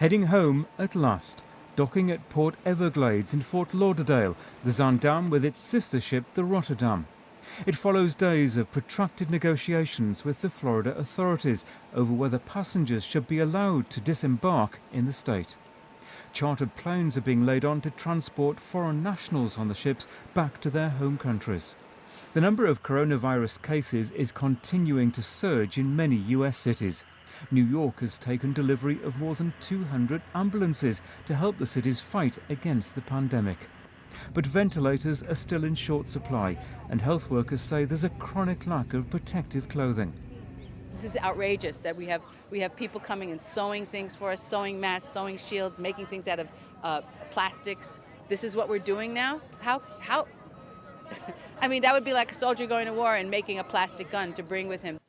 Heading home at last, docking at Port Everglades in Fort Lauderdale, the Zaandam with its sister ship, the Rotterdam. It follows days of protracted negotiations with the Florida authorities over whether passengers should be allowed to disembark in the state. Chartered planes are being laid on to transport foreign nationals on the ships back to their home countries. The number of coronavirus cases is continuing to surge in many US cities. New York has taken delivery of more than 200 ambulances to help the city's fight against the pandemic. But ventilators are still in short supply, and health workers say there's a chronic lack of protective clothing. This is outrageous that we have people coming and sewing things for us, sewing masks, sewing shields, making things out of plastics. This is what we're doing now? How? I mean, that would be like a soldier going to war and making a plastic gun to bring with him.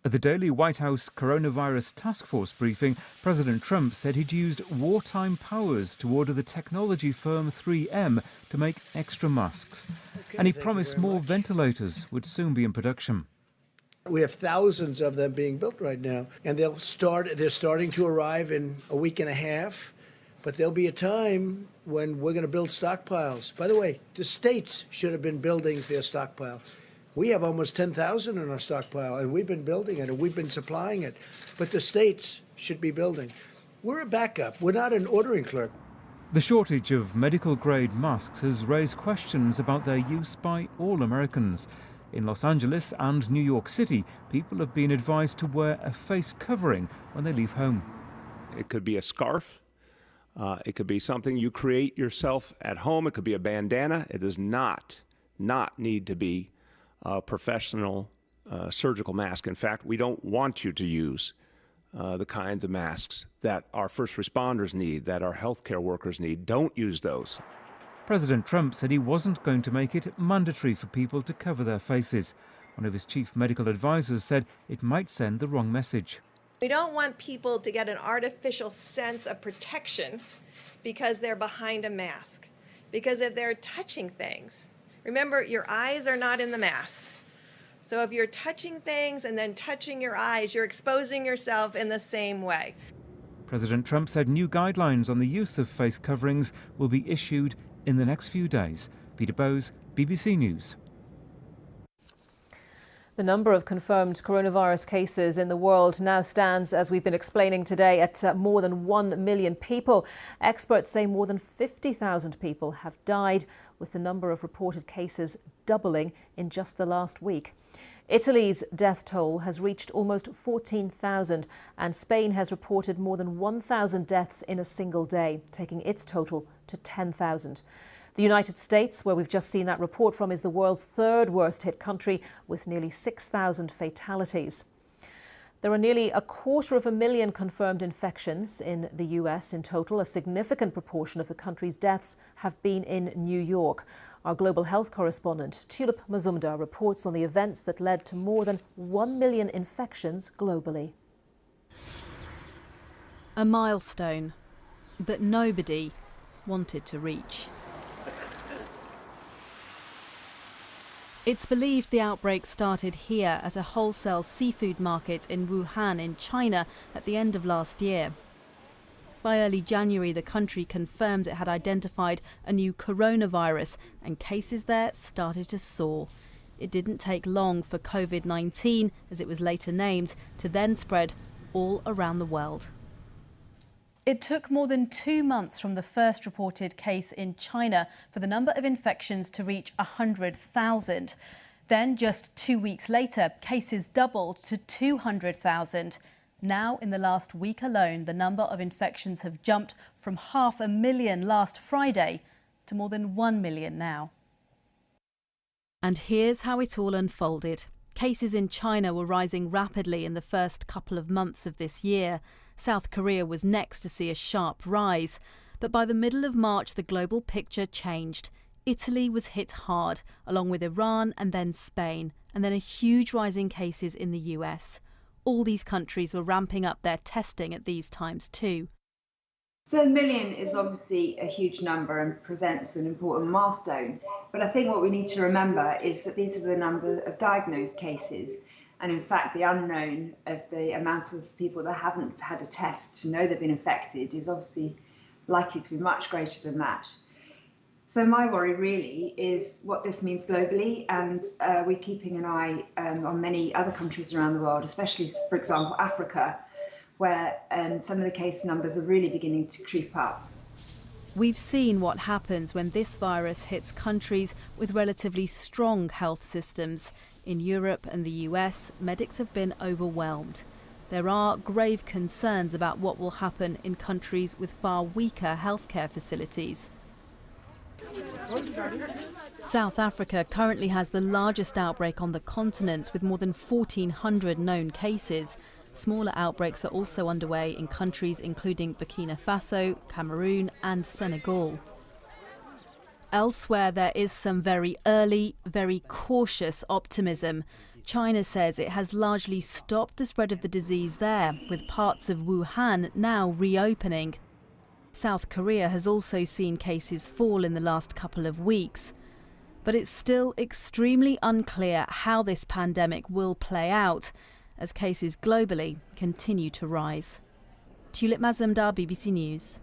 At the daily White House Coronavirus Task Force briefing, President Trump said he'd used wartime powers to order the technology firm 3M to make extra masks. And he promised more ventilators would soon be in production. We have thousands of them being built right now, and they're starting to arrive in a week and a half. But there'll be a time when we're going to build stockpiles. By the way, the states should have been building their stockpile. We have almost 10,000 in our stockpile, and we've been building it, and we've been supplying it. But the states should be building. We're a backup. We're not an ordering clerk. The shortage of medical-grade masks has raised questions about their use by all Americans. In Los Angeles and New York City, people have been advised to wear a face covering when they leave home. It could be a scarf. It could be something you create yourself at home. It could be a bandana. It does not need to be a professional surgical mask. In fact, we don't want you to use the kinds of masks that our first responders need, that our healthcare workers need. Don't use those. President Trump said he wasn't going to make it mandatory for people to cover their faces. One of his chief medical advisors said it might send the wrong message. We don't want people to get an artificial sense of protection because they're behind a mask. Because if they're touching things, remember, your eyes are not in the mask. So if you're touching things and then touching your eyes, you're exposing yourself in the same way. President Trump said new guidelines on the use of face coverings will be issued in the next few days. Peter Bowes, BBC News. The number of confirmed coronavirus cases in the world now stands, as we've been explaining today, at more than 1 million people. Experts say more than 50,000 people have died, with the number of reported cases doubling in just the last week. Italy's death toll has reached almost 14,000, and Spain has reported more than 1,000 deaths in a single day, taking its total to 10,000. The United States, where we've just seen that report from, is the world's third worst hit country, with nearly 6,000 fatalities. There are nearly 250,000 confirmed infections in the US in total. A significant proportion of the country's deaths have been in New York. Our global health correspondent, Tulip Mazumdar, reports on the events that led to more than 1 million infections globally. A milestone that nobody wanted to reach. It's believed the outbreak started here at a wholesale seafood market in Wuhan in China at the end of last year. By early January, the country confirmed it had identified a new coronavirus, and cases there started to soar. It didn't take long for Covid-19, as it was later named, to then spread all around the world. It took more than 2 months from the first reported case in China for the number of infections to reach 100,000. Then, just 2 weeks later, cases doubled to 200,000. Now, in the last week alone, the number of infections have jumped from 500,000 last Friday to more than 1 million now. And here's how it all unfolded. Cases in China were rising rapidly in the first couple of months of this year. South Korea was next to see a sharp rise. But by the middle of March, the global picture changed. Italy was hit hard, along with Iran and then Spain, and then a huge rise in cases in the US. All these countries were ramping up their testing at these times too. So 1 million is obviously a huge number and presents an important milestone. But I think what we need to remember is that these are the number of diagnosed cases. And in fact, the unknown of the amount of people that haven't had a test to know they've been infected is obviously likely to be much greater than that. So my worry really is what this means globally, and we're keeping an eye on many other countries around the world, especially, for example, Africa, where some of the case numbers are really beginning to creep up. We've seen what happens when this virus hits countries with relatively strong health systems. In Europe and the US, medics have been overwhelmed. There are grave concerns about what will happen in countries with far weaker healthcare facilities. South Africa currently has the largest outbreak on the continent, with more than 1,400 known cases. Smaller outbreaks are also underway in countries including Burkina Faso, Cameroon and Senegal. Elsewhere, there is some very early, very cautious optimism. China says it has largely stopped the spread of the disease there, with parts of Wuhan now reopening. South Korea has also seen cases fall in the last couple of weeks. But it's still extremely unclear how this pandemic will play out, as cases globally continue to rise. Tulip Mazumdar, BBC News.